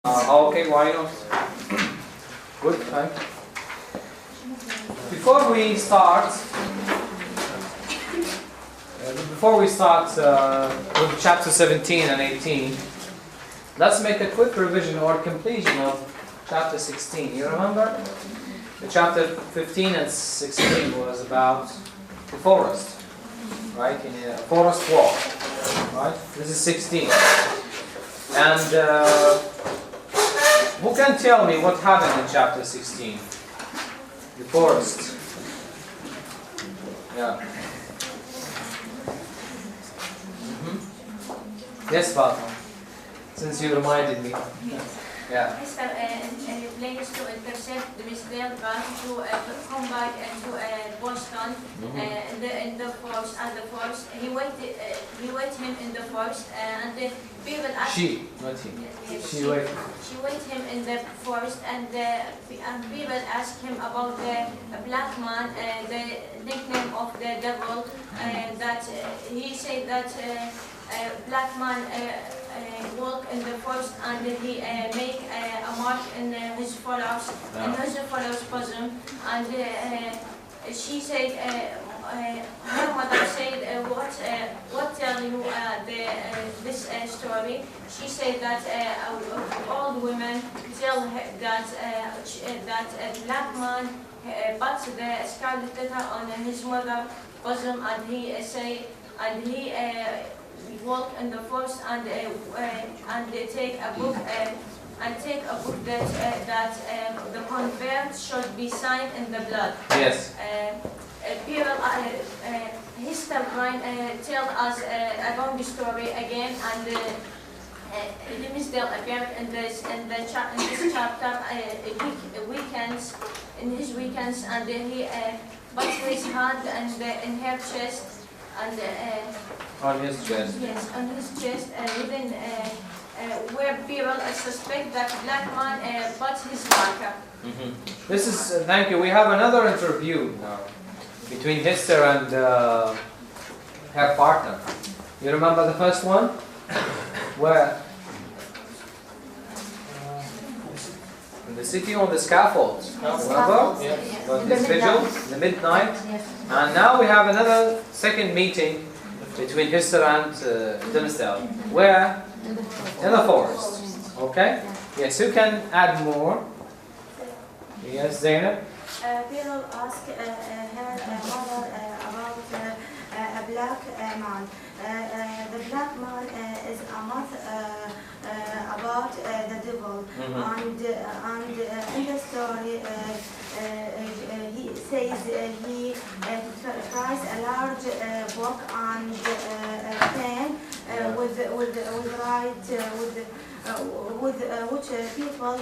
Okay, why not? Good, thank you. Before we start with chapter 17 and 18, let's make a quick revision or completion of chapter 16. You remember? The chapter 15 and 16 was about the forest, right? In a forest walk, right? This is 16. And who can tell me what happened in chapter 16? The forest. Yeah. Yes, Fatima. Since you reminded me. Yeah. Plans to intercept the misdealt gun to come back to Boston in the forest and the forest. He waited him in the forest and the people asked. She, not he. Yes, She waited. She waited him in the forest and people asked him about the black man, the nickname of the devil. That he said that black man walk in the forest and he make a mark in his followers, in his followers' bosom, and she said, her mother said, what tell you this story? She said that old women tell her that black man put the scarlet letter on his mother's bosom, and he say, and he walk in the forest and take a book that the convert should be signed in the blood. Yes. People, Mr. Brian tell us a long story again, and the misdealt appeared in this chapter in his weekends, and he put his hand in her chest. And, on his chest. Yes, on his chest, within where people suspect that black man put his marker. This is, thank you. We have another interview now between Hester and her partner. You remember the first one? Where? In the city on the scaffold. Remember? Yes. On this vigil, in the midnight. Yes. And now we have another second meeting between Hester and Dimmesdale. Where? In the forest. Okay? Yes, who can add more? Yes, Zainab? People ask her mother about a black man. The black man is a myth about the devil, and in the story he says he tries a large book and pen with people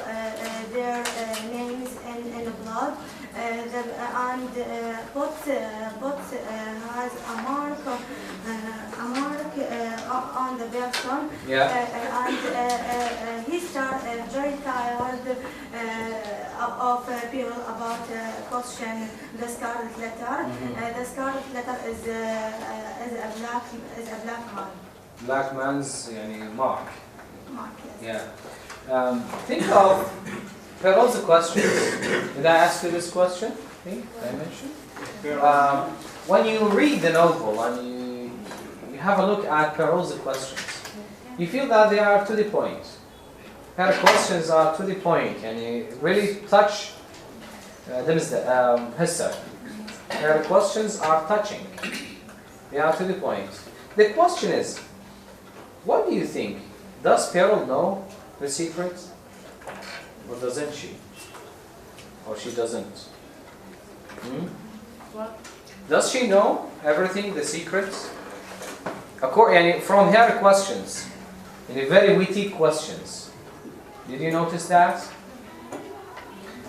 their names in blood, and but has a mark on the person. Yeah. And he starts very tired of people about question the scarlet letter. The scarlet letter is a black man. Black man's mark. Mark, yes. Yeah. Think of Perrault's questions. Did I ask you this question? Did I mention? When you read the novel and you have a look at Perrault's questions, you feel that they are to the point. Her questions are to the point and you really touch Hester. Her questions are touching. They are to the point. The question is, what do you think? Does Perrault know the secret? Or doesn't she? Or she doesn't? What? Does she know everything, the secrets? From her questions, very witty questions. Did you notice that?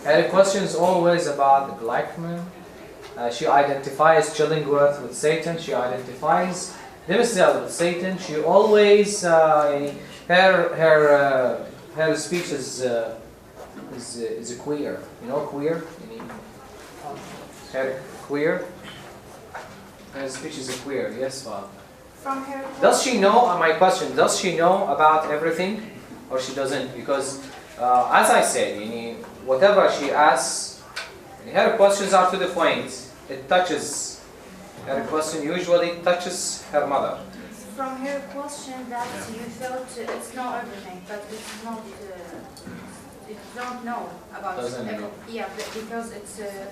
Her questions always about the black man. She identifies Chillingworth with Satan. She identifies Dimmesdale with Satan. She always her speech is a queer. You know queer? Her queer. Her speech is a queer. Yes, Father. From her. Does she know? My question: does she know about everything, or she doesn't? Because as I said, whatever she asks, her questions are to the point. It touches, her question usually touches her mother. From her question that you felt it's not everything, but it's not, you don't know about Doesn't know. Yeah, because it's a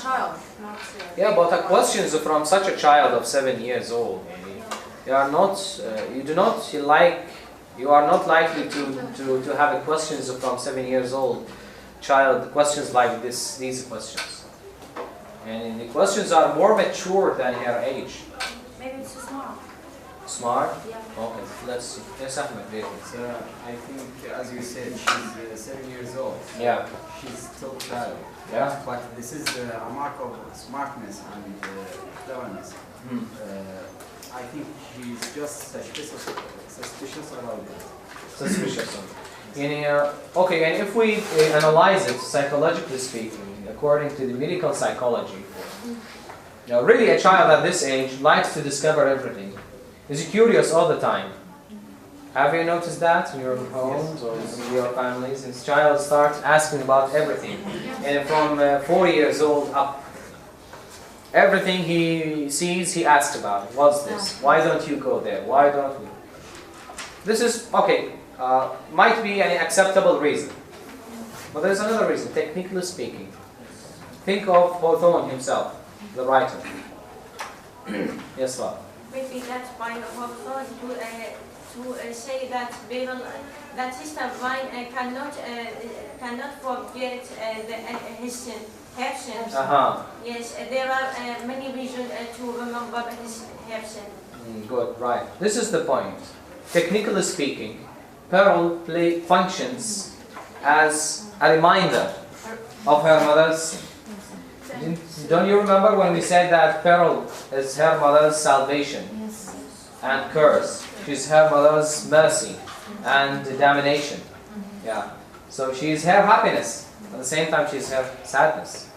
child, not... Yeah, but the questions from such a child of 7 years old, you are not likely to have questions from 7 years old child, questions like these questions. And the questions are more mature than her age. Maybe it's smart. Smart? Yeah. Okay, let's see. Yes, Ahmed, really. So I think, as you said, she's 7 years old. Yeah. She's still a child. Yeah. But this is a mark of smartness and cleverness. Hmm. I think she's just suspicious about it. Suspicious. Okay, and if we analyze it psychologically speaking, according to the medical psychology, really a child at this age likes to discover everything. Is curious all the time. Have you noticed that in your homes or in your families? And child starts asking about everything, and from 4 years old up, everything he sees, he asks about. What's this? Why don't you go there? Why don't we? This is okay. Might be an acceptable reason, but there's another reason. Technically speaking, think of Hawthorne himself, the writer. Yes, sir. Maybe that's by Hawthorne to say that people, that Sister Vine cannot forget his sin. Yes, there are many reasons to remember his sin. Good, right. This is the point. Technically speaking, Pearl functions as a reminder of her mother's sin. Don't you remember when we said that Pearl is her mother's salvation and curse? She's her mother's mercy and damnation. Yeah. So she is her happiness. At the same time, she is her sadness.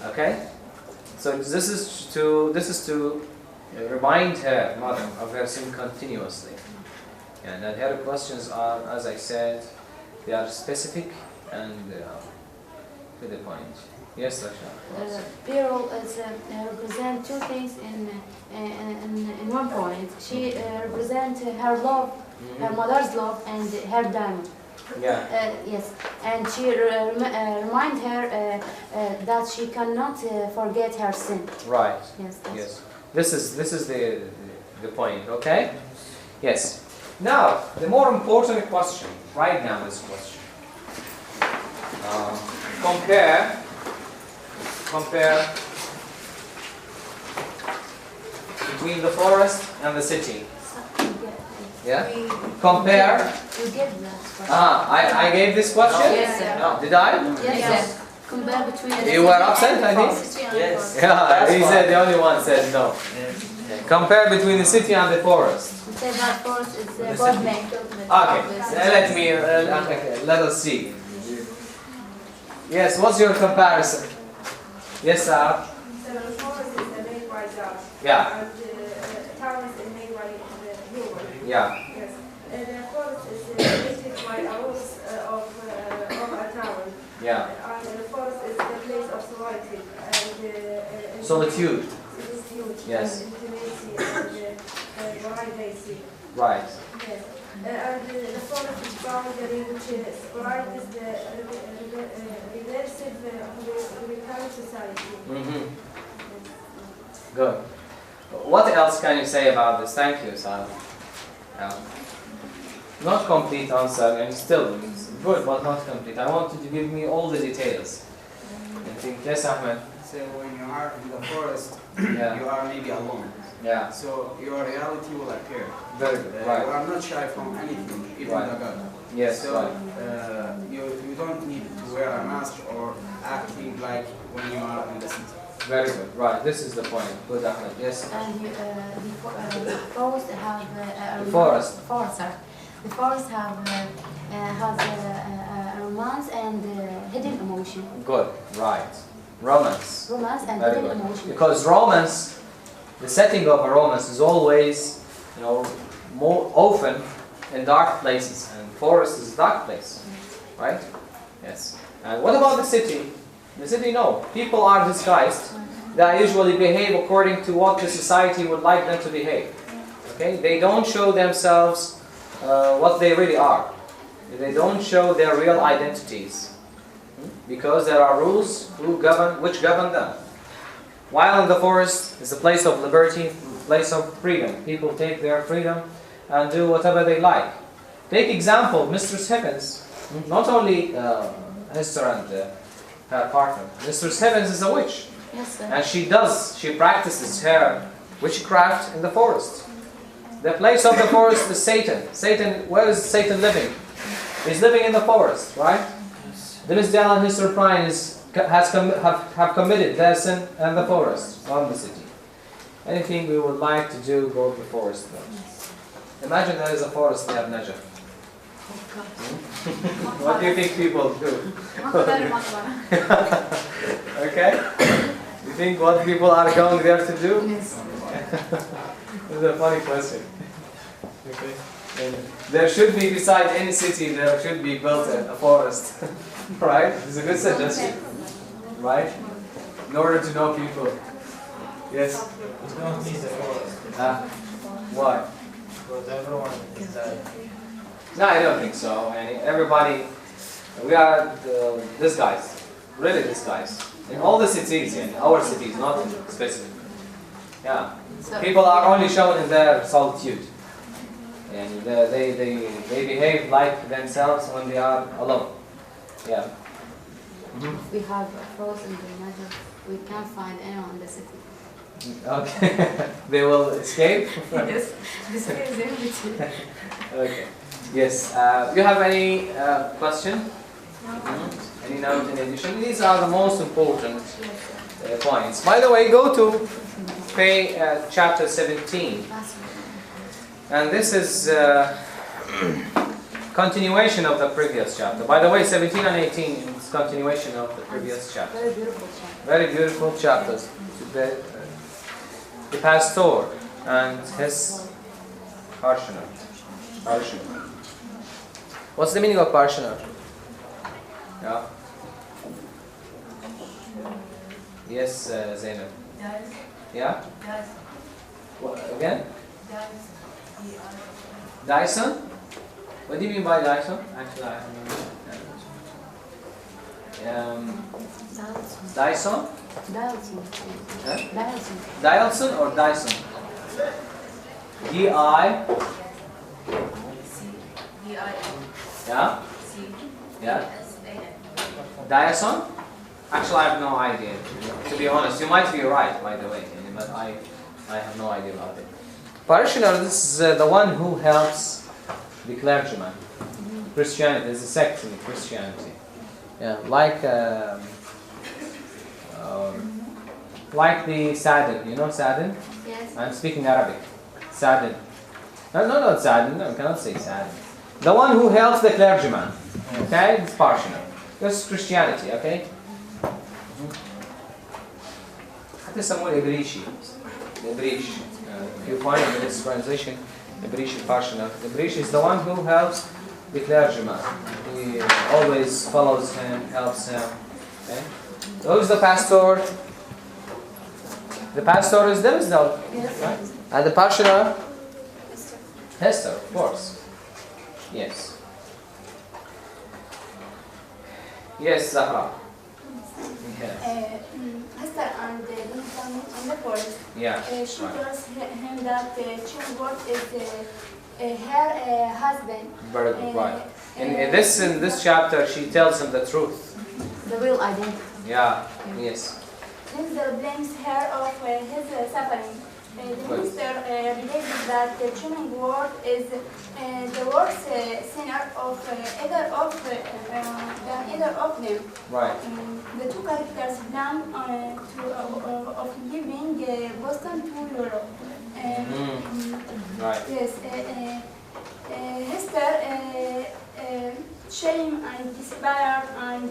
Okay. So this is to remind her mother of her sin continuously. And that her questions are, as I said, they are specific and to the point. Yes, Rasha. Pearl represents two things in one point. She represents her love, her mother's love, and her diamond. Yeah. Yes, and she remind her that she cannot forget her sin. Right. Yes. Yes. This is the point. Okay. Yes. Now the more important question. Write down this question. Compare between the forest and the city. Yeah? Compare. You gave that question. I gave this question? Yes, sir. No. Did I? Yes. Compare between You were absent, I think? Yes. Yeah, he said the only one said no. Compare between the city and the forest. You said that forest is God made. Okay, let us see. Yes, what's your comparison? Yes, sir. So the forest is made by God. Yeah. And the town is made by the human. Yeah. Yes. And the forest is created by a rules of a town. Yeah. And the forest is the place of solitude and Solitude. it is huge. Yes. And intimacy and privacy. Right. Yes. And the forest is boundary which symbolizes the reversive American society. Mm-hmm. Good. What else can you say about this? Thank you, Sarah. Not complete answer, and still it's good, but not complete. I want you to give me all the details. I think, yes, Ahmed. So when you are in the forest, Yeah. you are maybe alone. Yeah. So your reality will appear. Very good. You Right. are not shy from anything, even Right. the God. Yes. So Right. you don't need to wear a mask or acting like when you are in the city. Very good. Right. This is the point. Good, Ahmed. Yes. And the forest have The forest. Sorry. The forest has a romance and hidden emotion. Good. Right. Romance. Romance and Very hidden good. emotion. Because romance, the setting of a romance is always, more often in dark places, and forest is a dark place, right? Yes. And what about the city? The city, no. People are disguised. They usually behave according to what the society would like them to behave. Okay? They don't show themselves what they really are. They don't show their real identities. Because there are rules which govern them. While in the forest is a place of liberty, place of freedom. People take their freedom and do whatever they like. Take example, Mistress Higgins. Not only Hester and her partner. Mistress Higgins is a witch. Yes, sir. And she practices her witchcraft in the forest. The place of the forest is Satan. Satan, where is Satan living? He's living in the forest, right? Dinsdale and Hester Prynne have committed their sin in the forest, not in the city. Anything we would like to do, go to the forest. Imagine there is a forest near Najaf. What do you think people do? Okay? You think what people are going there to do? Yes. This is a funny question. Okay. And there should be, beside any city, there should be built a forest. Right? It's a good suggestion. Right? In order to know people. Yes? We don't need the forest. Why? Because everyone is dead. No, I don't think so. And everybody, we are these guys. Really these guys. In all the cities, in our cities, not specific. Yeah. People are only shown in their solitude. And they behave like themselves when they are alone. Yeah. We have frozen the Najaf. We can't find anyone in the city. Okay. They will escape? Yes, the city is empty. Okay. Yes. You have any question? Any note in addition? These are the most important points. By the way, go to chapter 17. And this is continuation of the previous chapter. By the way, 17 and 18 is continuation of the previous chapter. Very beautiful chapter. Very beautiful chapters. The pastor and his parishioner. What's the meaning of parishioner? Yeah. Yes, Zainab. Yeah? What, again? Dyson? What do you mean by Dyson? Actually, I don't know. Dyson? Huh? Dyson or Dyson? D-I? Yeah? Yeah? Dyson? Actually, I have no idea. To be honest, you might be right, by the way, but I have no idea about it. Parishioner, this is the one who helps the clergyman. Christianity is a sect in Christianity. Yeah, like the Sadin. You know Sadin? Yes. I'm speaking Arabic. Sadin. No, not Sadin. No, I cannot say Sadin. The one who helps the clergyman. Okay, it's parishioner. This is Christianity. Okay. حتى يسموه الإبريشي. الإبريش. If you find in this translation, Ibrish parishioner. Ibrish is the one who helps the clergyman. He always follows him, helps him. Okay? So who's the pastor? The pastor is Dinsdale. Yes. Right? And the parishioner? Hester, of course. Yes. Yes, Zahra. Yes. Hester and in the forest. Yeah. She Right. tells him that Chillingworth is her husband. Very good. Right. In this chapter, she tells him the truth. The real identity. Yeah. Yes. Dinsdale blames her of his suffering. The minister believes that Chillingworth is the worst sinner of either of them. Right. The two characters plan of leaving Boston to Europe. Right. Yes, Hester, shame and despair and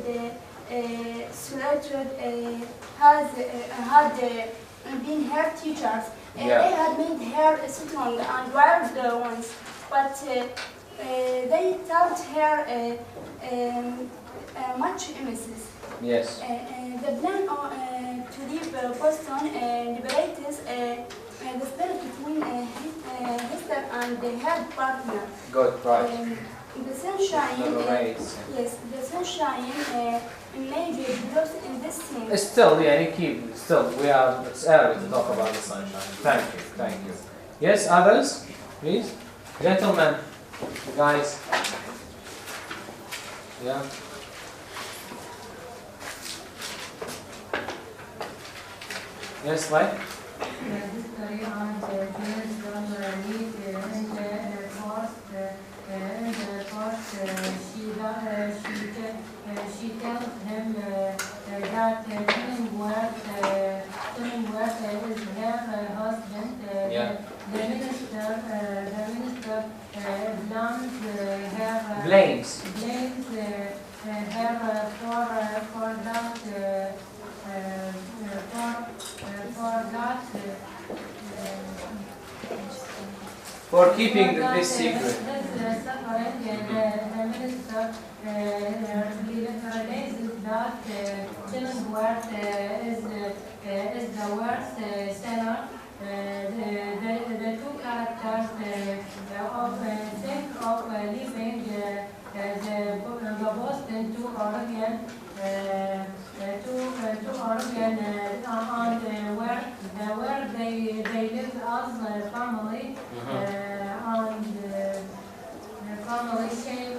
solitude had been her teachers. Yeah. They had made her strong and wild once, but they taught her much emphasis. Yes. The plan to leave Boston liberates the spirit between Hester and her partner. Good. Right. The sunshine. Liberates. Yes, the sunshine image grows in this scene. Still, we are. It's early to talk about the sunshine. Thank you. Yes, others, please, gentlemen, guys. Yeah. Yes, right. She tells him that Illingworth is her husband. Yeah. The minister Blames. blames her for that. For keeping this secret. His suffering, the minister realizes that Chillingworth is the worst sinner. The two characters think of leaving the Boston to Oregon, where they live as a family, and family shame,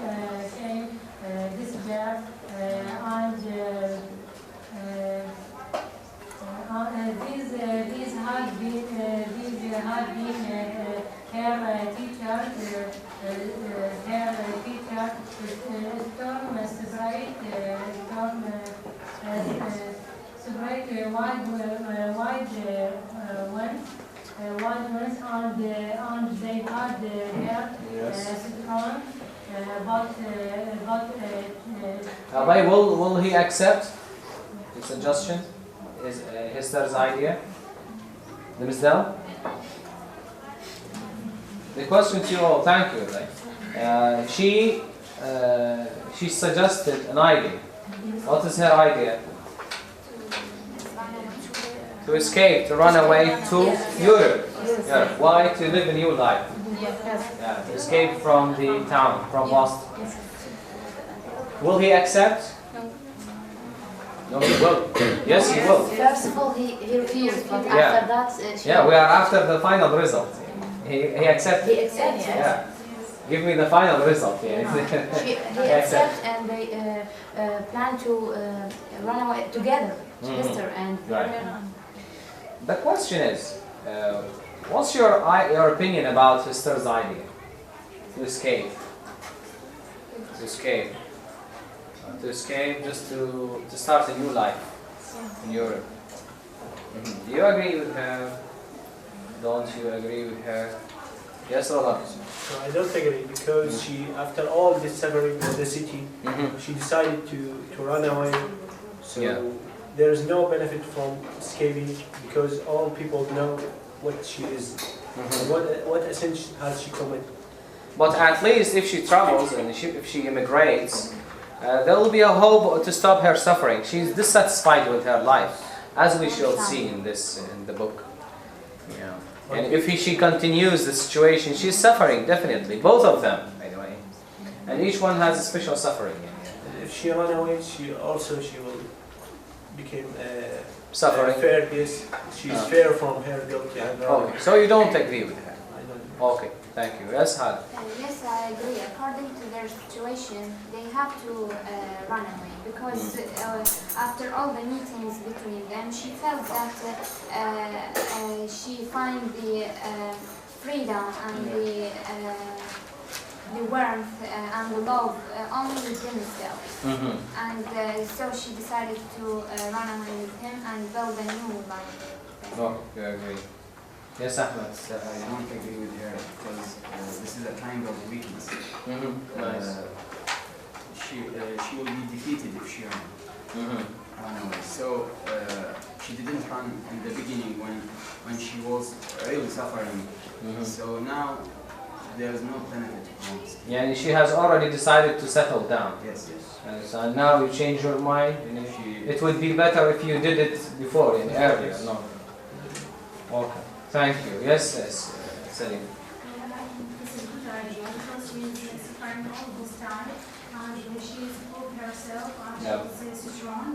despair, these had been her teachers. Storm separate wide winds, and they had their storm, Abay, will he accept the suggestion? Hester's idea? The Misdal? The question to you all, thank you. She suggested an idea. What is her idea? To escape, to run away to Europe. Yeah. Why? To live a new life. Yeah, to escape from the town, from Boston. Will he accept? No, he will. Yes, he will. First of all, he refused, but Yeah. after that, Yeah, we are after the final result. He accepted. he accepted. Yeah. Give me the final result. Yeah. He accepted, and they plan to run away together, Hester and Right. The question is, what's your opinion about Hester's idea to escape? To escape, just to start a new life in Europe. Do you agree with her? Don't you agree with her? Yes or no? No, I don't agree, because she, after all this suffering in the city, she decided to run away. So Yeah. there is no benefit from escaping, because all people know what she is, and what offense has she committed. But at least if she travels and if she immigrates, there will be a hope to stop her suffering. She's dissatisfied with her life, as we shall see in the book. Yeah. And if she continues the situation, she's suffering definitely. Both of them, by the way. And each one has a special suffering. If she run away, she will become Suffering. fair. Yes, she's fair from her guilt. Oh, so you don't agree with her? I don't. Okay, thank you. Yes, Had. Yes, I agree. According to their situation, they have to run away because after all the meetings between them, she felt that she find the freedom and the warmth and the love only within herself. And so she decided to run away with him and build a new life. Oh, you agree. Yes, Ahmed. I don't agree with her, because this is a kind of weakness. Nice. She will be defeated if she run away. So she didn't run in the beginning when she was really suffering. So now there is no benefit from staying. Yani she has already decided to settle down. Yes, yes. So now you change your mind. It would be better if you did it before, earlier. No. Okay. Thank you. Yes, yes, Salim. This is a good idea because she's suffering all this time and she's proved herself and she's strong.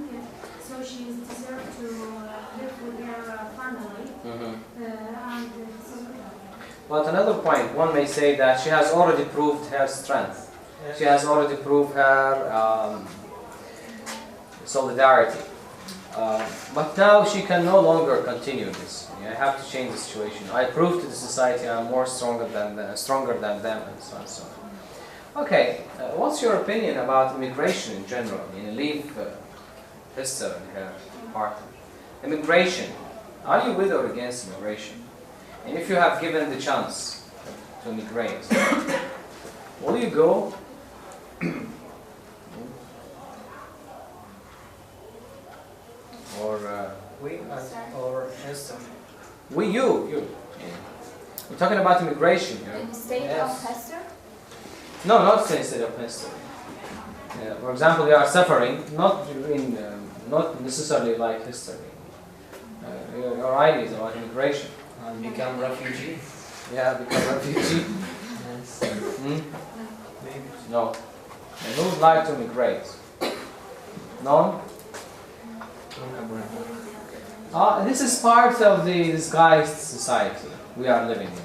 So she deserves to live with her family. And this is a good idea. But another point, one may say that she has already proved her strength. She has already proved her solidarity. But now she can no longer continue this. I have to change the situation. I prove to the society I'm stronger than them, and so on and so on. Okay, what's your opinion about immigration in general? Leave Esther and her partner. Immigration. Are you with or against immigration? And if you have given the chance to immigrate, will you go? Or or Esther. you. We're talking about immigration here. In the state of Hester? No, not in the state of Hester. For example, you are suffering, not necessarily like history. Your ideas about immigration. And become refugee. Yeah, become refugee. Yes. Maybe. No. And who would like to immigrate? No? This is part of the disguised society we are living in.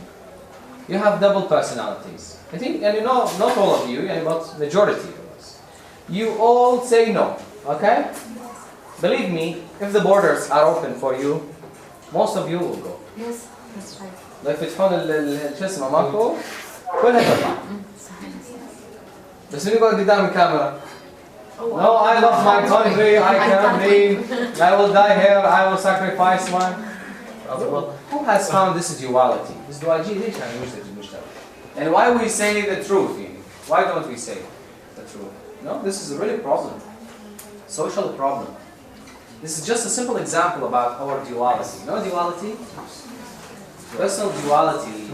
You have double personalities. I think, and not all of you, but majority of us. You all say no, okay? Believe me, if the borders are open for you, most of you will go. Yes, that's right. لو يفتحون شو اسمه ماكو كلها تطلع. بس نقعد قدام الكاميرا. No, I love my country, I can't leave, I will die here, I will sacrifice one. Who has found this duality? This duality ليش يعني وجدت المجتمع? And why we say the truth? Why don't we say the truth? No, this is a really problem. Social problem. This is just a simple example about our duality. No duality? Personal duality.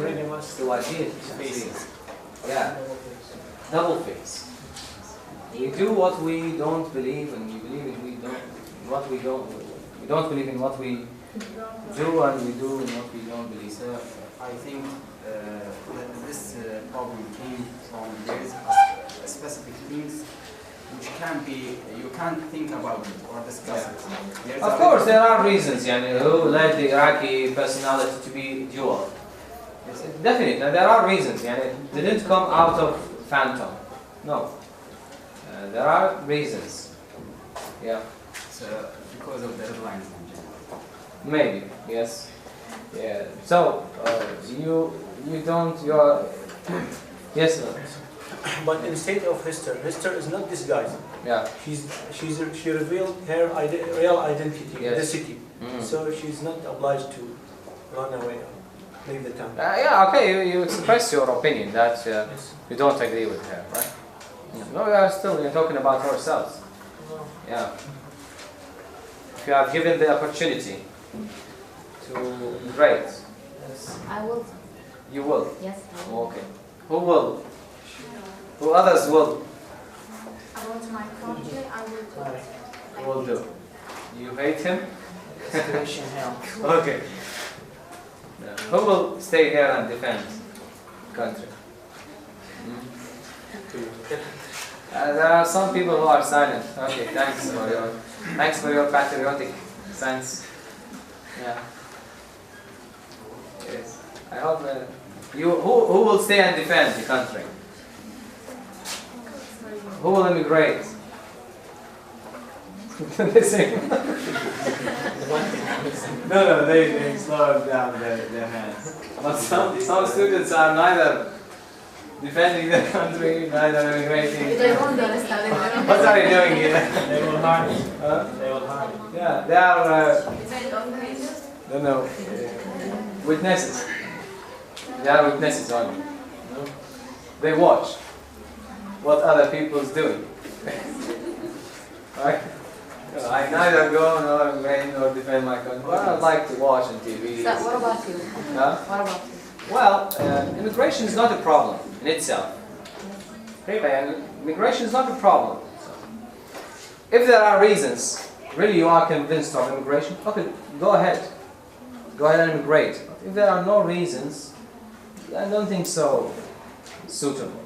Yeah. Double face. We do what we don't believe, and we believe in what we don't. We don't believe in what we do, and we do in what we don't believe. So I think that this problem came from there is specific things which you can't think about it or discuss it. Of course, there are reasons, who led the Iraqi personality to be dual. Definitely, there are reasons. It didn't come out of phantom. No. There are reasons. Yeah. So because of the headlines in general. Maybe, yes. Yeah. So you are yes. Sir. But in the state of Hester is not disguised. Yeah. She revealed her real identity in the Yes. city, so she's not obliged to run away or leave the town. Yeah. Okay. You express your opinion that you don't agree with her, right? No, we are still talking about ourselves. Yeah. If you have given the opportunity to immigrate, I will. you will. Yes. I will. Okay. Who will? Who others will? About my country, I will do it. Will do. You hate him? Situation hell. Okay. Who will stay here and defend the country? There are some people who are silent. Okay, thanks for your patriotic sense. Yeah. Yes. I hope who will stay and defend the country? Who will immigrate? They say no, they slow down their hands. But some students are neither defending the country, neither immigrating. What are you doing here? They will hide. They will hide. Yeah, they are. No, witnesses. They are witnesses only. No? They watch what other people's doing. Right? I neither go nor defend my country. But I like to watch on TV. So what about you? Huh? What about you? Well, immigration is not a problem in itself. Okay, immigration is not a problem. If there are reasons, really you are convinced of immigration, okay, go ahead. Go ahead and immigrate. If there are no reasons, I don't think so suitable.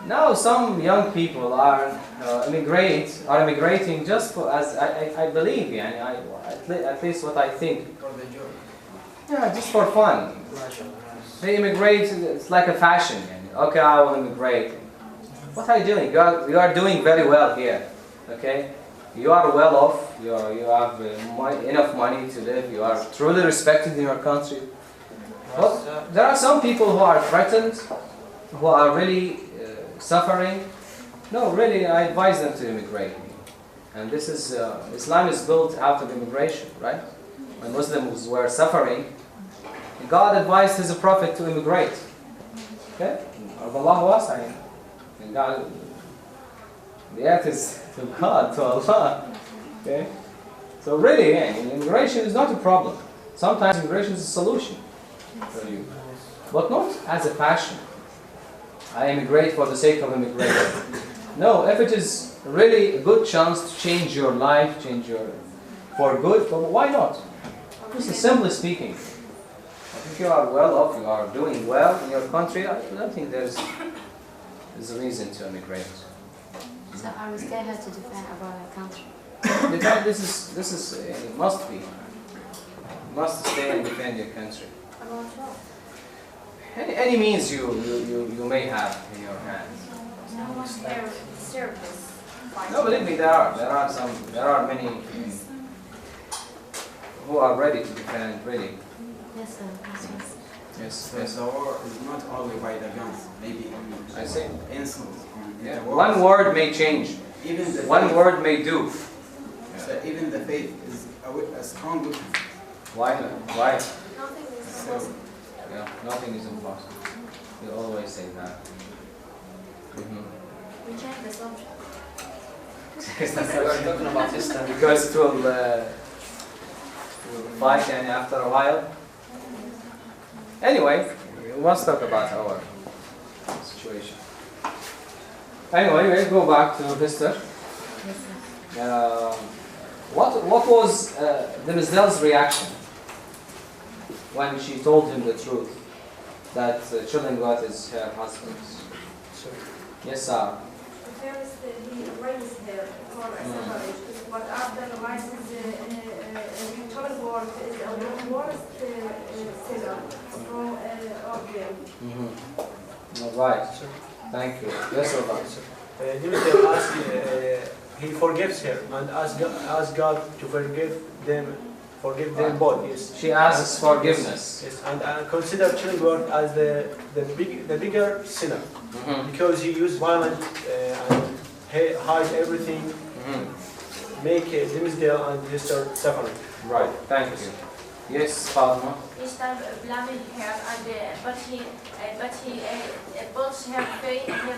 Now some young people are immigrating just for, as I believe, at least what I think. For the job. Yeah, just for fun. They immigrate, it's like a fashion. Okay, I will immigrate. What are you doing? You are doing very well here. Okay? You are well off, you have enough money to live, you are truly respected in your country. Well, there are some people who are threatened, who are really suffering. No, really, I advise them to immigrate. And this is, Islam is built out of immigration, right? When Muslims were suffering, God advised His Prophet to immigrate. Okay? And God, the earth is to God, to Allah. Okay? So really, immigration is not a problem. Sometimes immigration is a solution for you. But not as a passion. I immigrate for the sake of immigration. No, if it is really a good chance to change your life, for good, why not? Just simply speaking. If you are well off, you are doing well in your country, I don't think there's a reason to immigrate. So I was scared to defend about our country. This is it must be. You must stay and defend your country. About what? Any means you may have in your hands. Service. No, believe me, there are many who are ready to defend, really. Yes, sir. Yes, So the war is not only by the guns, maybe I see. insults. Yeah. One word may change. Even the One faith, word may do. so even the faith is a strong weapon. Why? Nothing is So impossible. Yeah, nothing is impossible. You always say that. We change the subject. We're talking about history. Because it will fight after a while. Anyway, we must talk about our situation. Anyway, let's go back to Mr. What was the Misdal's reaction when she told him the truth that Chillingworth is her husband? Yes, sir. First, he raised her for a separation, but after realizes Chillingworth is the worst sinner from of them. All right. Thank you. Yes, sir. Dimitri asks, he forgives her and asks God to forgive them both. Yes. She asks forgiveness. Yes, and consider Chillingworth as the bigger sinner because he used violence and hide everything, make Dimmesdale and Hester suffering. Right. Thank you. Yes, Fatima. He started blaming her, but he pulls her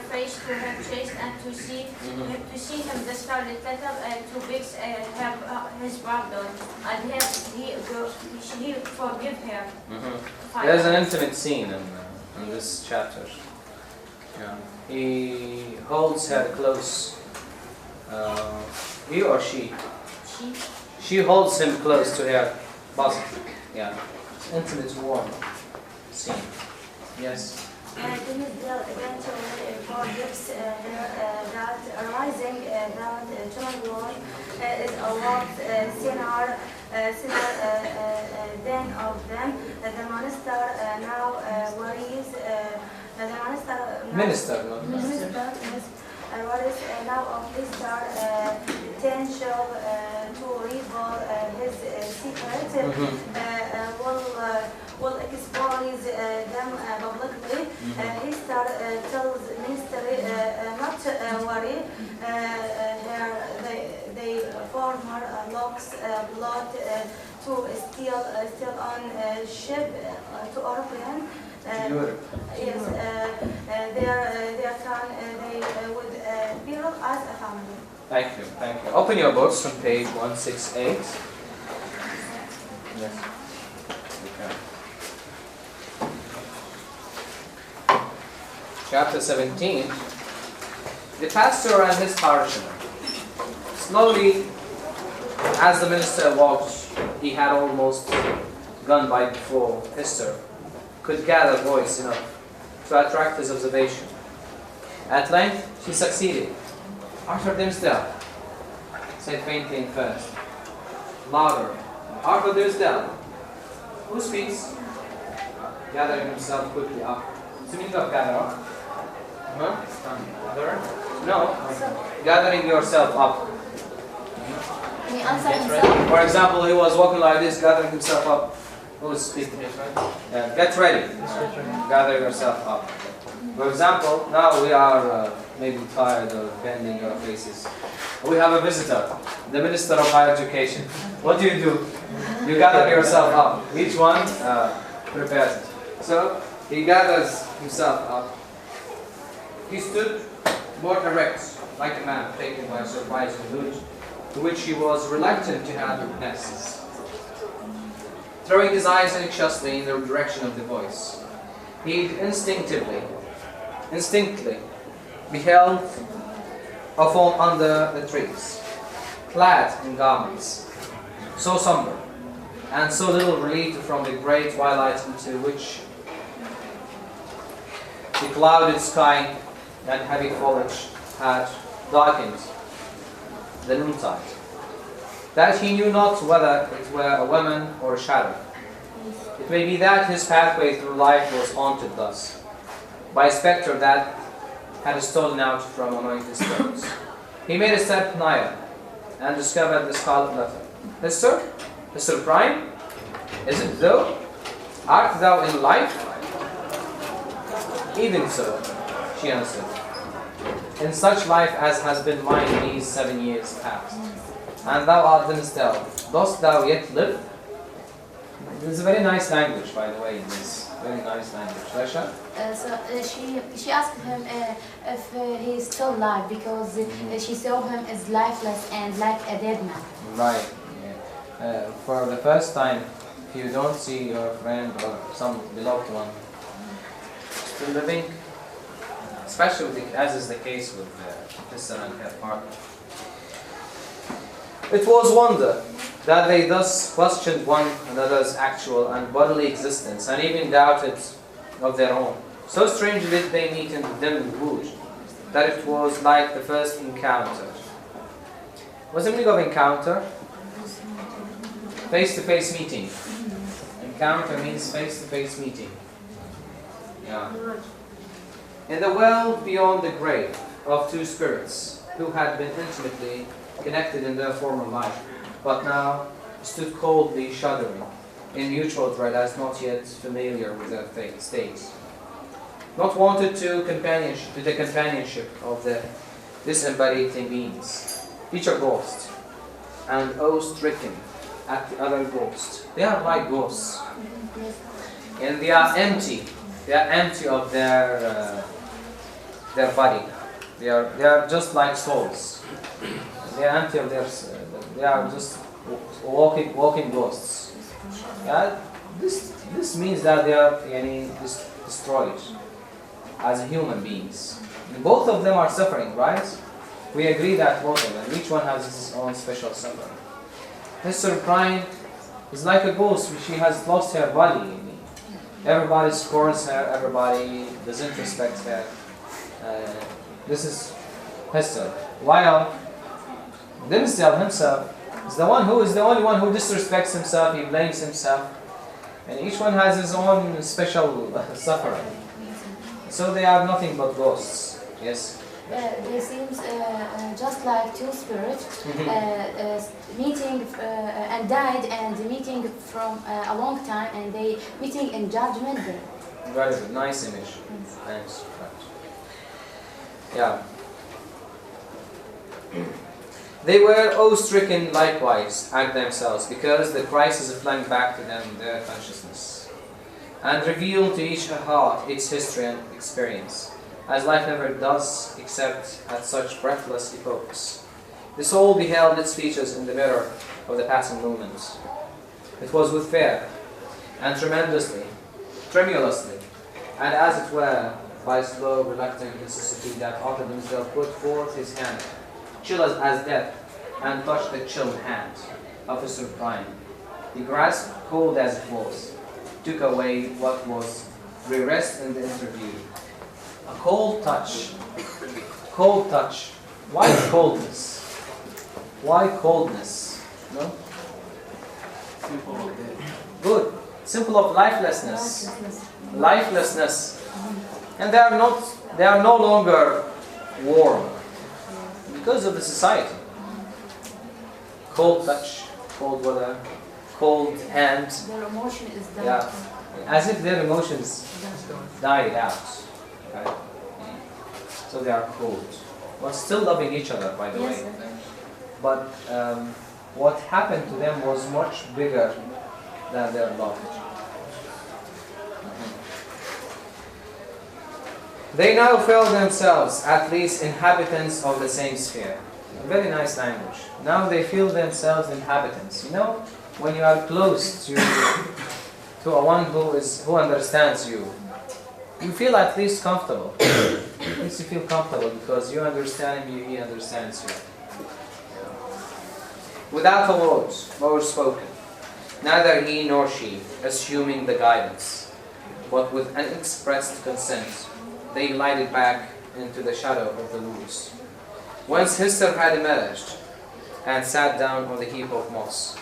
face to her chest and to see him the scarlet letter to beg his pardon, and he forgive her. There's an intimate scene in this chapter. Yeah. He holds her close. He or she? She holds him close to her bosom. Yeah. Intimate, warm scene. Yes. Dimmesdale eventually forgives her that realizing that Chillingworth is a lot sinner than of them. The minister now worries. Minister, not worries now of Lister potential to reveal his secret. Will expose them publicly. Lister tells Minister not to worry. They former locks blood to steal on ship to European. Yes, their son they would build as a family. Thank you. Thank you. Open your books on page 168. Yes. Okay. chapter 17, the pastor and his parishioner, slowly, as the minister walked, he had almost gone by before Esther could gather voice enough to attract his observation. At length, she succeeded. Arthur Dimmesdale, said faintly first, louder. Arthur Dimmesdale. Who speaks? Gathering himself quickly up. What's the meaning of gather up? Huh? No. Gathering yourself up. He answered himself. For example, he was walking like this, gathering himself up. Who is speaking? Get ready. Gather yourself up. For example, now we are maybe tired of bending our faces. We have a visitor, the Minister of Higher Education. What do? You gather yourself up. Each one prepares it. So he gathers himself up. He stood more erect, like a man taken by surprise and mood, to which he was reluctant to have witnesses. Throwing his eyes anxiously in the direction of the voice, he instinctively beheld a form under the trees, clad in garments so somber and so little relieved from the grey twilight into which the clouded sky and heavy foliage had darkened the noontide, that he knew not whether it were a woman or a shadow. It may be that his pathway through life was haunted thus, by a spectre that had stolen out from among his throats. He made a step nigher, and discovered the scarlet letter. Esther? Esther Prime? Is it thou? Art thou in life? Even so, she answered. In such life as has been mine these 7 years past. And thou art Dimmesdale. Dost thou yet live? It's a very nice language, by the way, in this. Very nice language. Rasha? She asked him if he is still alive because she saw him as lifeless and like a dead man. Right. Yeah. For the first time, if you don't see your friend or some beloved one still living, especially as is the case with Esther and her partner, it was wonder that they thus questioned one another's actual and bodily existence, and even doubted of their own. So strangely did they meet in the dim wood, that it was like the first encounter. What's the meaning of encounter? Face-to-face meeting. Encounter means face-to-face meeting. Yeah. In the world beyond the grave of two spirits who had been intimately connected in their former life, but now stood coldly shuddering in mutual dread as not yet familiar with their states. Not wanted to the companionship of the disembodied beings, each a ghost, and awe-stricken at the other ghost. They are like ghosts, and they are empty. They are empty of their body. They are just like souls. They are empty of their. They are just walking ghosts. Yeah, this means that they are destroyed as human beings. And both of them are suffering, right? We agree that both of them, each one has his own special suffering. Esther Prime is like a ghost. She has lost her body. Everybody scorns her. Everybody doesn't respect her. This is Esther. While Dimmesdale himself is the only one who disrespects himself. He blames himself, and each one has his own special suffering. So they are nothing but ghosts. Yes. They seem just like two spirits meeting and died and meeting from a long time, and they meeting in Judgment Day. Very good. Nice image. Thanks. Yeah. They were awe-stricken likewise at themselves, because the crisis flung back to them their consciousness, and revealed to each heart its history and experience, as life never does except at such breathless epochs. The soul beheld its features in the mirror of the passing moments. It was with fear, and tremulously, and as it were, by slow, reluctant necessity that Arthur Dimmesdale put forth his hand, chill as death, and touched the chill hand of his prime. He grasped, cold as it was, took away what was repressed in the interview. A cold touch. Cold touch. Why coldness? Why coldness? No? Simple of the Good. Simple of lifelessness. Lifelessness. And they are no longer warm because of the society. Cold touch, cold weather, cold hand. Their emotion is done. Yeah. As if their emotions died out. Right? So they are cold. But still loving each other, by the way. But what happened to them was much bigger than their love. They now felt themselves, at least, inhabitants of the same sphere. A very nice language. Now they feel themselves inhabitants. You know, when you are close to a one who understands you, you feel at least comfortable. At least you feel comfortable because you understand him, he understands you. Without a word spoken, neither he nor she assuming the guidance, but with unexpressed consent, they glided back into the shadow of the woods, whence Hester had emerged and sat down on the heap of moss,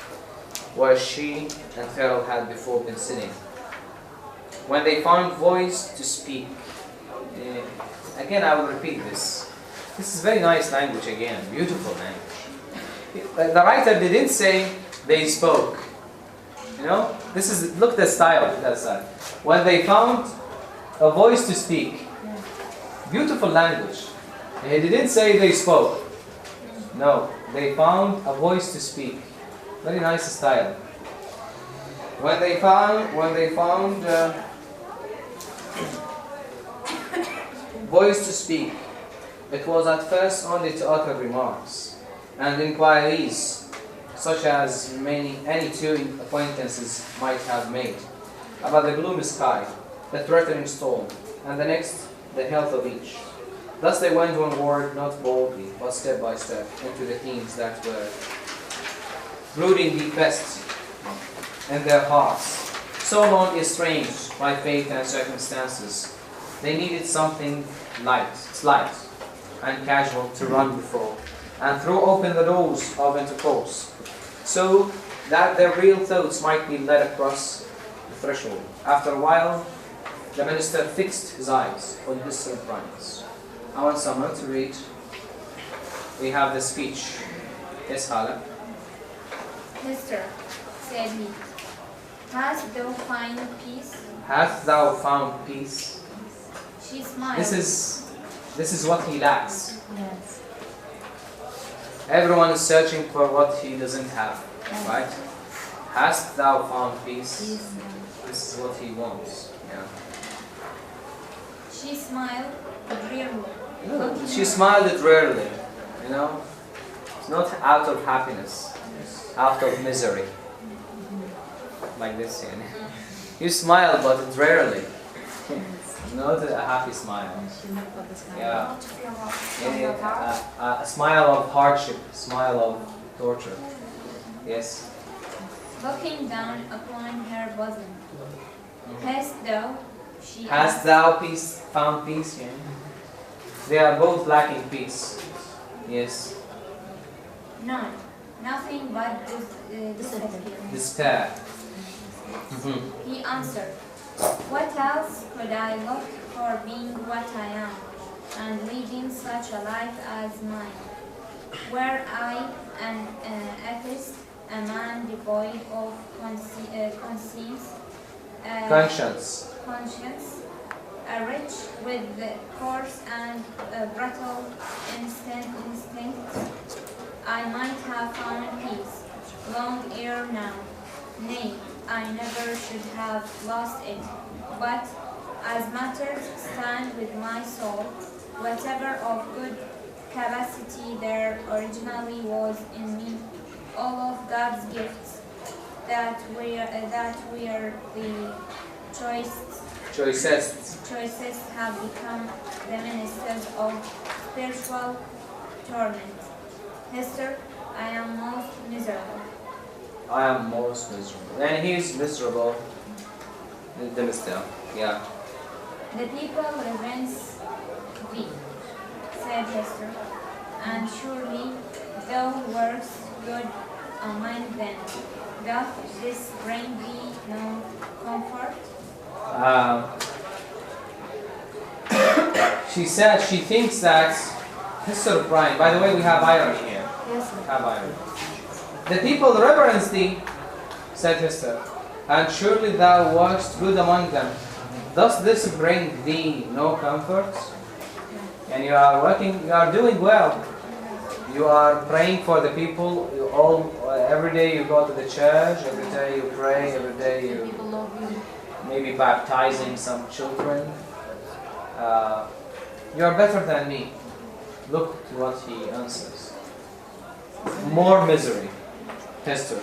where she and Farrell had before been sitting. When they found voice to speak, again I will repeat this. This is very nice language again, beautiful language. The writer didn't say they spoke. You know, this is, look at the style. When they found a voice to speak, beautiful language. He didn't say they spoke. No, they found a voice to speak. Very nice style. When they found voice to speak, it was at first only to utter remarks and inquiries, such as any two acquaintances might have made, about the gloomy sky, the threatening storm, and the next, the health of each. Thus they went onward, not boldly, but step by step, into the themes that were brooding deepest in their hearts, so long estranged by fate and circumstances. They needed something light and casual to run before, and throw open the doors of intercourse, so that their real thoughts might be led across the threshold. After a while, the minister fixed his eyes on his surprise. I want someone to read. We have the speech. Yes, Hala. Mister, said he, hast thou found peace? Hast thou found peace? She smiled. This is what he lacks. Yes. Everyone is searching for what he doesn't have, right? Hast thou found peace? This is what he wants. Yeah. She smiled drearily. No, she smiled rarely, you know. It's not out of happiness, out of misery. Like this, you know. You smile, but it's rarely. Not a happy smile. Yeah. A smile of hardship, a smile of torture. Yes. Looking down upon her bosom. Hast thou? She Hast thou found peace? Yeah. They are both lacking peace. Yes. None. Nothing but Despair. He answered, what else could I look for being what I am, and leading such a life as mine? Were I an atheist, a man devoid of conscience, rich with the coarse and brutal instincts, I might have found peace long ere now. Nay, I never should have lost it. But as matters stand with my soul, whatever of good capacity there originally was in me, all of God's gifts that were the choice choicest have become the ministers of spiritual torment. Hester, I am most miserable. I am most miserable. And he is miserable. The mistake. Yeah. The people reverence thee, said Hester, and surely thou works good among them. Doth this bring thee no comfort? She said she thinks that Hester Brian. By the way, we have irony here. Yes. We have irony. The people reverence thee, said Hester, and surely thou workest good among them. Does this bring thee no comfort? And you are working, you are doing well. You are praying for the people. Every day you go to the church. Every day you pray. Every day you People love you. maybe baptizing some children. You are better than me. Look to what he answers. More misery, Hester.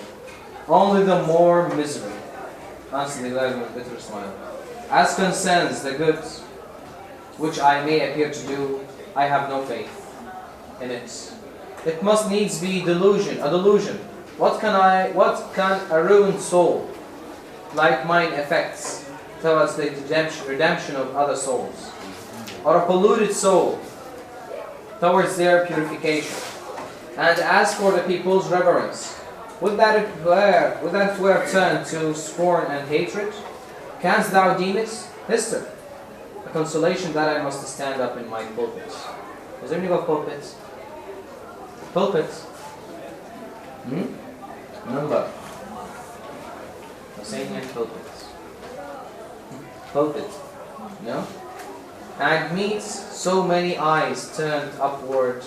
Only the more misery. Answered the lad with a bitter smile. As concerns the good which I may appear to do, I have no faith in it. It must needs be a delusion. What can a ruined soul like mine effects towards the redemption of other souls, or a polluted soul towards their purification? And as for the people's reverence, would that it were turned to scorn and hatred? Canst thou deem it, Hester, a consolation that I must stand up in my pulpit? Is there any of pulpit? Pulpit? Number. Husseinian pulpit. Pulpit. No? And meets so many eyes turned upward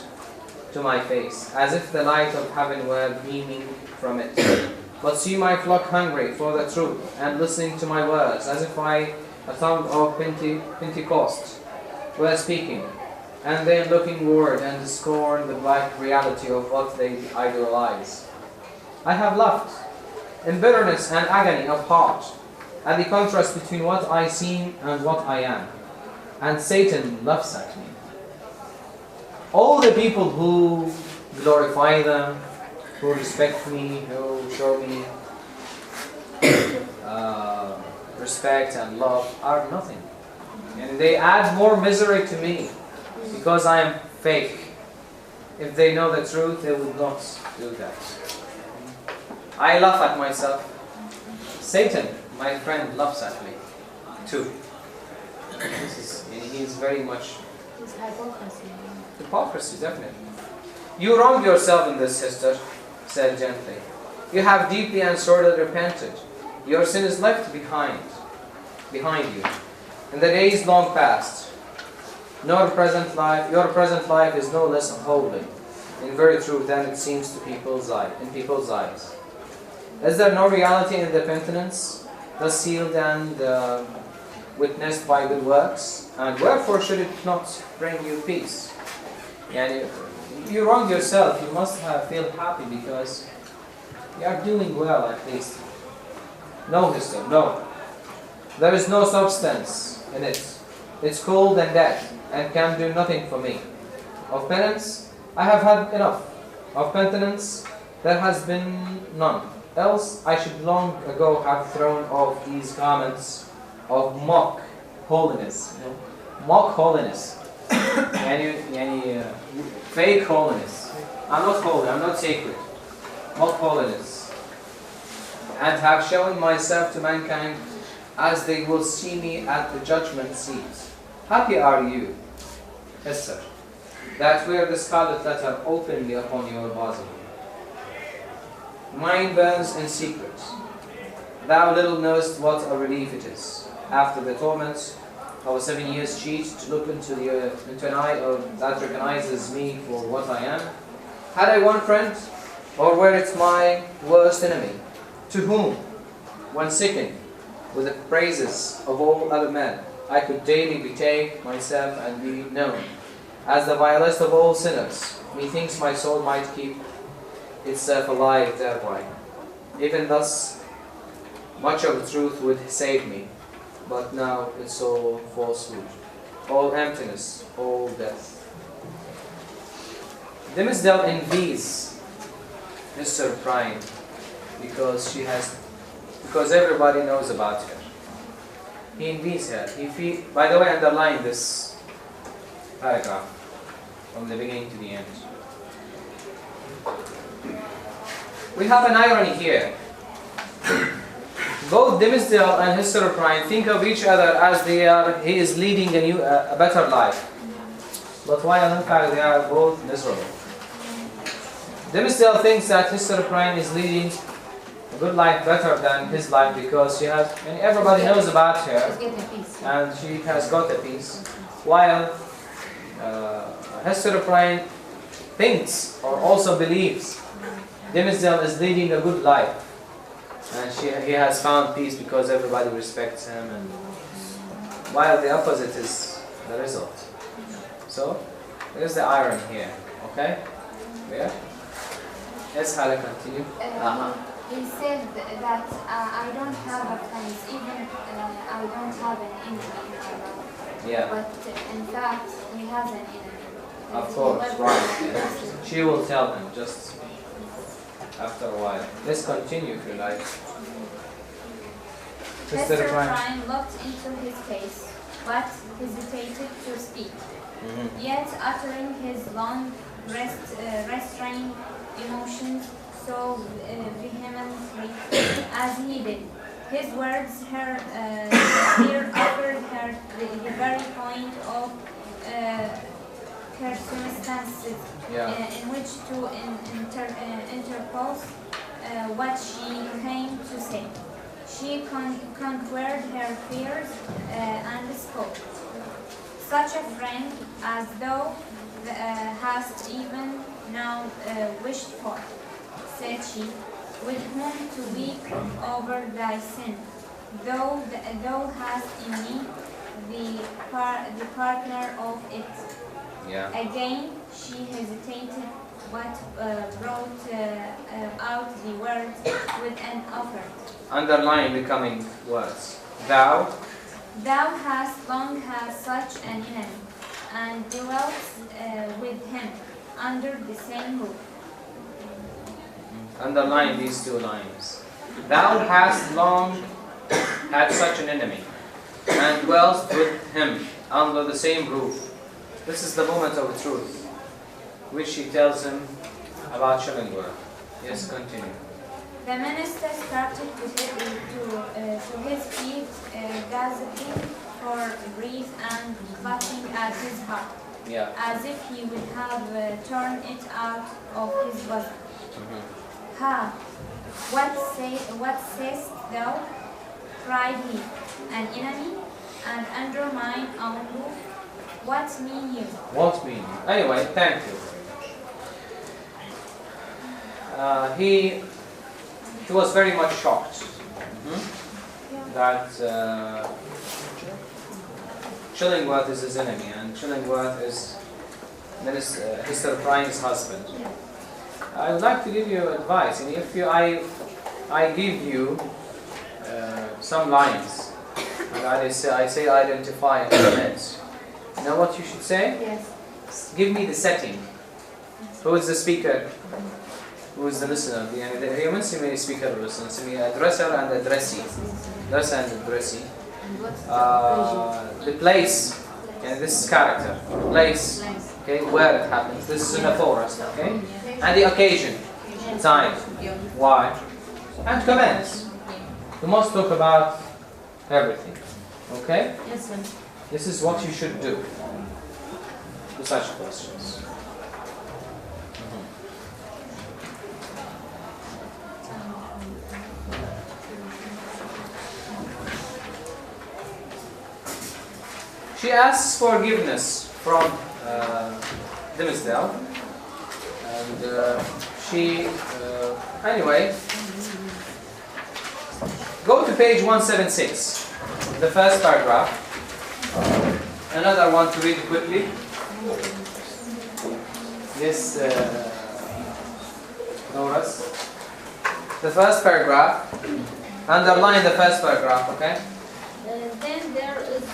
to my face, as if the light of heaven were beaming from it. But see my flock hungry for the truth, and listening to my words, as if a tongue of Pentecost were speaking, and they looking word and scorn the black reality of what they idolize. I have laughed in bitterness and agony of heart at the contrast between what I seem and what I am, and Satan laughs at me. All the people who glorify them, who respect me, who show me respect and love, are nothing. And they add more misery to me because I am fake. If they know the truth, they would not do that. I laugh at myself. Satan, my friend, laughs at me too. He is very much It's hypocrisy. hypocrisy, definitely. You wrong yourself in this, sister, said gently. You have deeply and sorely repented. Your sin is left behind you. In the days long past, your present life is no less holy, in very truth, than it seems to people's eyes. Is there no reality in the penitence, thus sealed and witnessed by good works? And wherefore should it not bring you peace? And you wrong yourself. You must feel happy because you are doing well, at least. No, sister, no. There is no substance in it. It's cold and dead, and can do nothing for me. Of penance, I have had enough. Of penitence, there has been none. Else, I should long ago have thrown off these garments of mock holiness. Mock holiness. Fake holiness. I'm not holy, I'm not sacred. Mock holiness. And have shown myself to mankind as they will see me at the judgment seat. Happy are you, Esther, that wear the scarlet letter openly upon your bosom. Mine burns in secret. Thou little knowest what a relief it is, after the torments of a 7 years cheat, to look into an eye that recognizes me for what I am. Had I one friend, or were it my worst enemy, to whom, when sickened with the praises of all other men, I could daily betake myself and be known as the vilest of all sinners, methinks my soul might keep itself alive thereby. Even thus, much of the truth would save me. but now it's all falsehood, all emptiness, all death. Dimmesdale envies Mr. Prime because everybody knows about her. He envies her. By the way, underline this paragraph from the beginning to the end. We have an irony here. Both Dimmesdale and Mr. Prime think of each other as he is leading a better life. But while in fact they are both miserable. Dimmesdale thinks that Mr. Prime is leading a good life better than his life because everybody knows about her and she has got a peace. While Mr. Prime thinks or also believes Dimmesdale is leading a good life and he has found peace because everybody respects him, and while the opposite is the result. So there's the irony here. Okay? Yeah? Yes, Hala, continue. He said that I don't have a friend, even I don't have an enemy in my life. Yeah. But in fact, he has an enemy. Of course, right. Yes. She will tell him just after a while. Let's continue if you like. Mr. Prime looked into his face, but hesitated to speak. Yet, uttering his long, restrained emotions so vehemently as he did, his words here offered her the very point of her circumstances in which to interpose what she came to say. She conquered her fears and spoke. Such a friend as thou hast even now wished for, said she, with whom to weep over thy sin. Thou hast in me the partner of it. Yeah. Again, she hesitated, but brought out the word with an offer. Underline the coming words. Thou hast long had such an enemy, and dwelt with him under the same roof. Underline these two lines. Thou hast long had such an enemy, and dwelt with him under the same roof. This is the moment of truth, which she tells him about Chillingworth. Yes, continue. The minister started to his feet, gasping for breath and clutching at his heart, as if he would have torn it out of his bosom. Ha! What sayest thou? Cried he. An enemy, and under mine own roof? What mean you? What mean you? Anyway, thank you. He was very much shocked that Chillingworth is his enemy, and Chillingworth is Mr. Prime's husband. I would like to give you advice, and if I give you some lines, and I say identify and comment. You know what you should say? Yes. Give me the setting. Who is the speaker? Who is the listener? هي من سمي speaker or listener? سمي addresser and addressee. Addresser and addressee. The place, and this is character. The place, okay, where it happens. This is in a forest, okay? And the occasion, time, why, and comments. You must talk about everything, okay? Yes, sir. This is what you should do to such questions. She asks forgiveness from Dimmesdale, and anyway, go to page 176, the first paragraph. Another one to read quickly. Yes, Noras. The first paragraph. Underline the first paragraph, okay? Then there is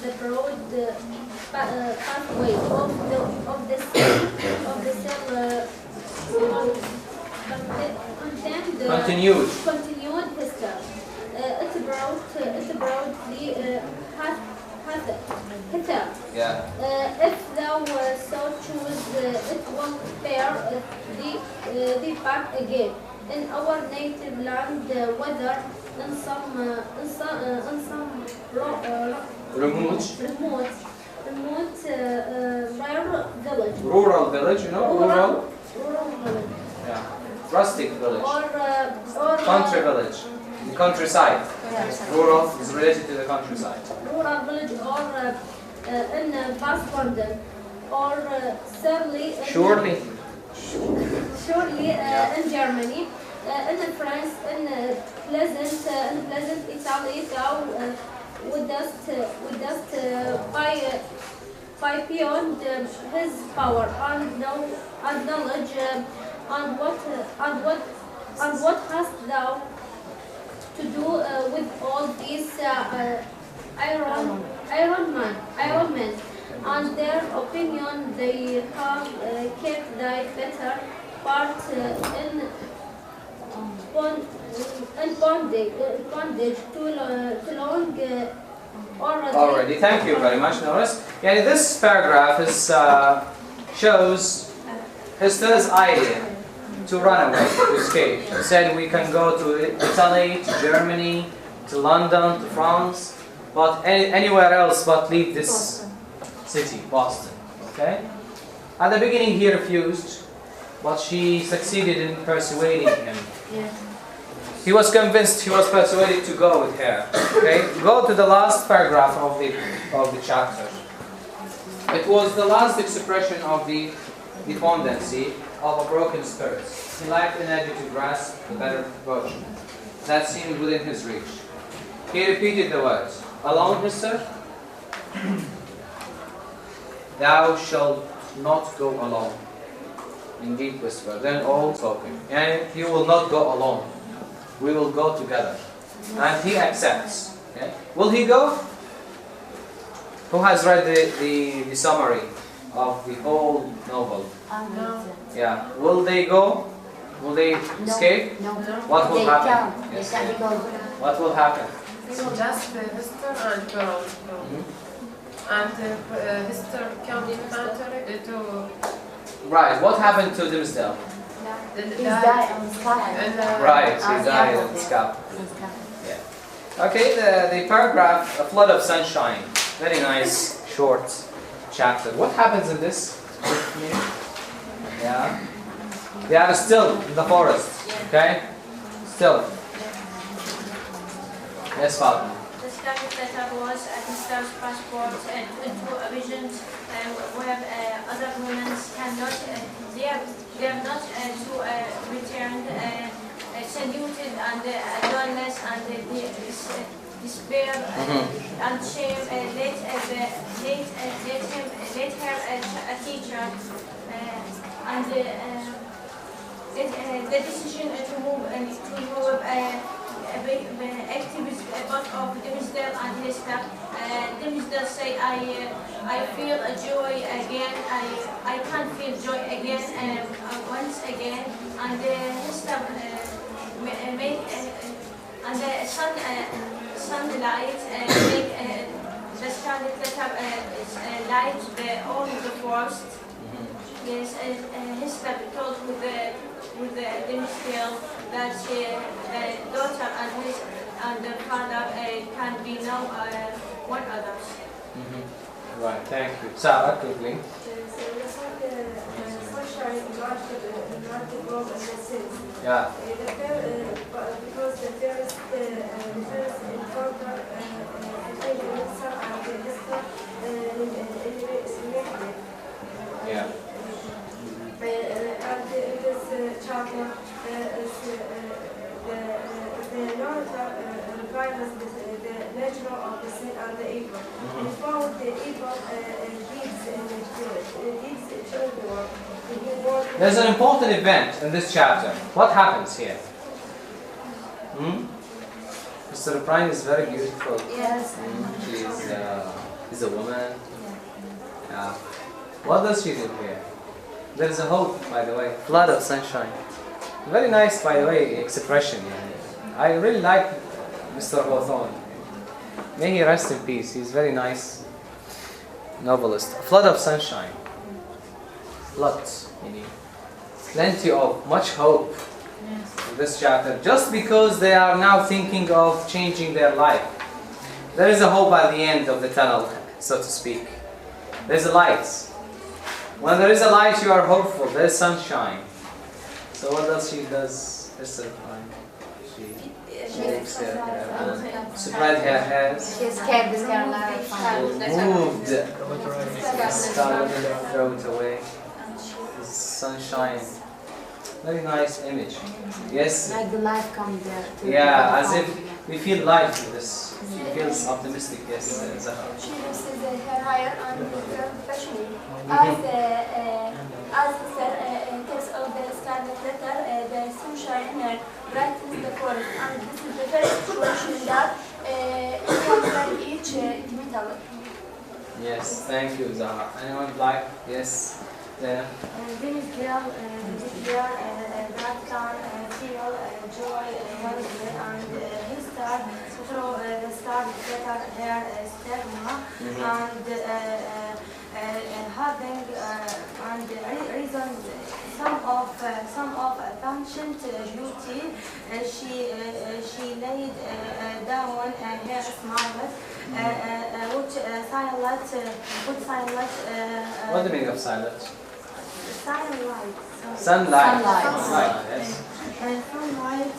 the broad pathway of the cell Continued. Continued history. It's broadly hither. Yeah. If thou so choose, it will bear thee back again in our native land, whether in some remote Rural village, you know, rural. village. Yeah. Rustic village. Or Country village. The countryside. Rural is related to the countryside. rural village, or in West London, or Surely. in Germany, in France, in pleasant Italy, thou wouldst by beyond his power and knowledge, and what hast thou to do with all these iron men, and their opinion they have kept thy better part in bondage too long Already. Thank you very much, Norris. Yeah, this paragraph shows Hester's idea to run away, to escape. He said we can go to Italy, to Germany, to London, to France, but anywhere else but leave this city, Boston. Okay? At the beginning he refused, but she succeeded in persuading him. Yeah. He was convinced, he was persuaded to go with her. Okay? Go to the last paragraph of the chapter. It was the last expression of the despondency of a broken spirit. He lacked energy to grasp the better virtue that seemed within his reach. He repeated the words, "Alone, Hester? Thou shalt not go alone." In deep whisper. Then all spoken. And you will not go alone. We will go together. And he accepts. Okay? Will he go? Who has read the summary of the whole novel? No. Yeah. Will they go? Will they escape? No. What will They happen? can't. Yes. They can't go. What will happen? So just Hester and Pearl. And Hester came in country to... Right. What happened to Dimsdale? He's died on the scaffold. Right. He died on the scaffold. Yeah. Okay. The paragraph, "A flood of sunshine." Very nice, short chapter. What happens in this? Yeah. They are still in the forest. Okay. Still. Yes, Father. The Scarlet Letter was Hester's passport into a vision where other women cannot, they are not to return saluted and adorned and despair and shame. Let her a teacher and the decision to move activist part of Dimsdale and Hester. Dimsdale say, I feel a joy again. I can't feel joy again once again. And Hester make and the sunlight make the Scarlet Letter light all the forest. Yes, Hester told with the Dimsdale that the daughter and the father can be now one others. Right, thank you. Sarah, quickly. Yeah. Because the first Yeah. And in this chapter, the narrator requires the nature of the sin and the evil. We found the evil deeds children. There's an important event in this chapter. What happens here? Mr. O'Brien is very beautiful. Yes. She's a woman. Yeah. What does she do here? There is a hope, by the way. Flood of sunshine. Very nice, by the way, expression. I really like Mr. Hawthorne. May he rest in peace. He's very nice novelist. A flood of sunshine. Lots. Plenty of much hope in this chapter. Just because they are now thinking of changing their life. There is a hope at the end of the tunnel, so to speak. There's a light. When there is a light, you are hopeful. There's sunshine. So what else she does? She makes her hair, spread her hairs. She's kept this girl Moved. Throw it away. Sunshine. Very nice image. Yes. Like the life comes there. Yeah, as if we feel life with this. She feels optimistic. Yes, Zahra. She uses her hair and her fashion. As the text of the scarlet letter, the sunshine brightens the forest, and this is the first situation that can each metal. Yes, thank you, Zahra. Anyone like? Yes. Yeah. This girl that can feel joy, wonder, and he starts through the scarlet letter her stigma and having and reason some of ancient beauty. She laid down her smile, which silent. What do you mean of silence? Sunlight. Sunlight. Sunlight. Yes. Sunlight,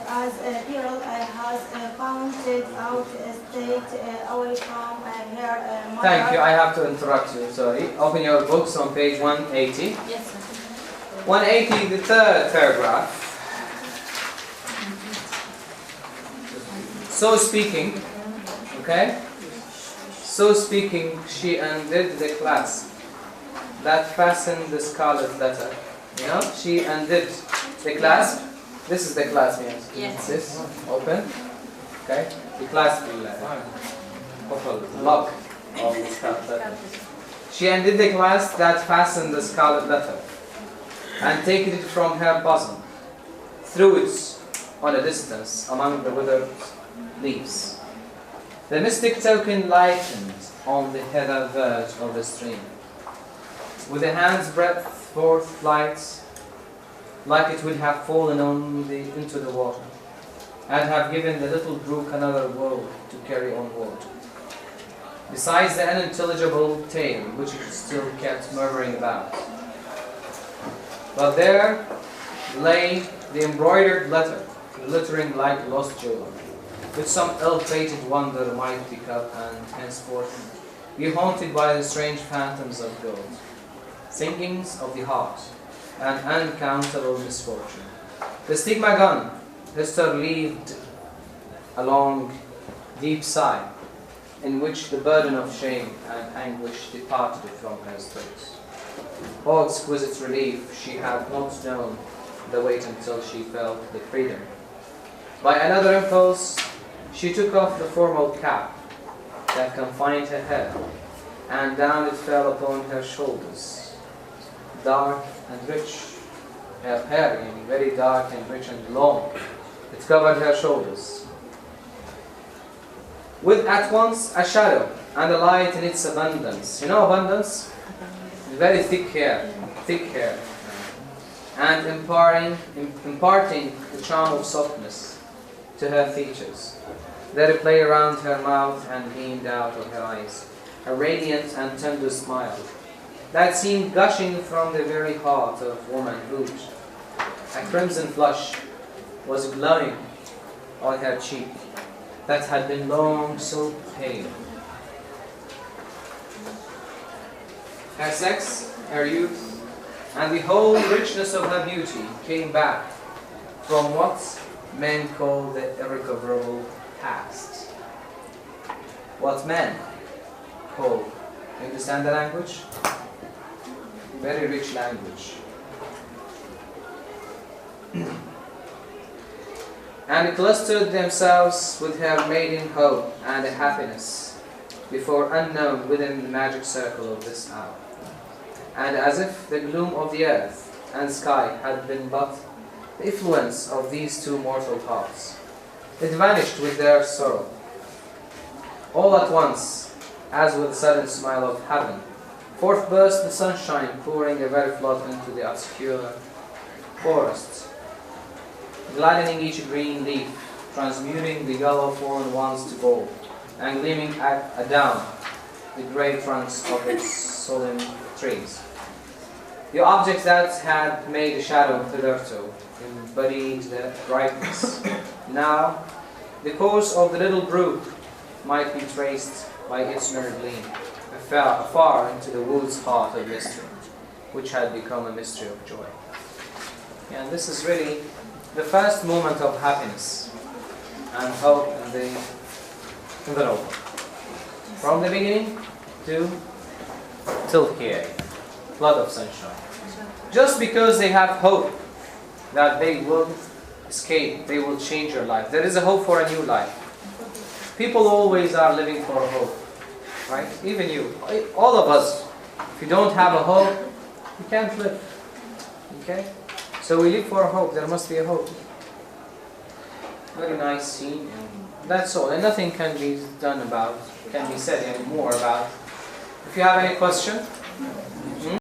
as Pearl has pointed out, stayed away from her mother. Thank you. I have to interrupt you. Sorry. Open your books on page 180. Yes, sir. 180, the third paragraph. So speaking, okay? So speaking, she undid the clasp that fastened the scarlet letter. You know, she undid the clasp. This is the clasp, yes. Yes. This, open. Okay? The clasp lock of the scarlet letter. She undid the clasp that fastened the scarlet letter and taking it from her bosom, threw it on a distance among the withered leaves. The mystic token lightened on the hither verge of the stream. With a hand's breadth forth flight, like it would have fallen into the water, and have given the little brook another woe to carry onward. Besides the unintelligible tale which it still kept murmuring about. But there lay the embroidered letter, glittering like lost jewel, which some ill-fated wonder might pick up and henceforth be haunted by the strange phantoms of gold, sinkings of the heart, and uncountable misfortune. The stigma gone, Hester leaved a long, deep sigh, in which the burden of shame and anguish departed from her spirit. Oh, exquisite relief, she had not known the weight until she felt the freedom. By another impulse, she took off the formal cap that confined her head, and down it fell upon her shoulders, dark and rich. Her hair, very dark and rich and long, it covered her shoulders, with at once a shadow and a light in its abundance. You know abundance? Very thick hair, and imparting the charm of softness to her features. There play around her mouth and beamed out of her eyes a radiant and tender smile that seemed gushing from the very heart of womanhood. A crimson flush was glowing on her cheek that had been long so pale. Her sex, her youth, and the whole richness of her beauty came back from what men call the irrecoverable past. What men call, you understand the language? Very rich language. and clustered themselves with her maiden hope and happiness before unknown within the magic circle of this hour. And as if the gloom of the earth and sky had been but the influence of these two mortal hearts, it vanished with their sorrow. All at once, as with a sudden smile of heaven, forth burst the sunshine, pouring a very flood into the obscure forests, gladdening each green leaf, transmuting the yellow fallen ones to gold, and gleaming adown the grey trunks of its solemn trees. The objects that had made a shadow hitherto embodied the brightness. Now, the course of the little brook might be traced by its mirror gleam, afar into the wood's heart of mystery, which had become a mystery of joy. And this is really the first moment of happiness and hope in the novel. From the beginning till here, flood of sunshine. Just because they have hope that they will escape, they will change your life. There is a hope for a new life. People always are living for a hope, right? Even you, all of us. If you don't have a hope, you can't live. Okay? So we live for a hope. There must be a hope. Very nice scene, and that's all. And nothing can be said anymore about. If you have any question.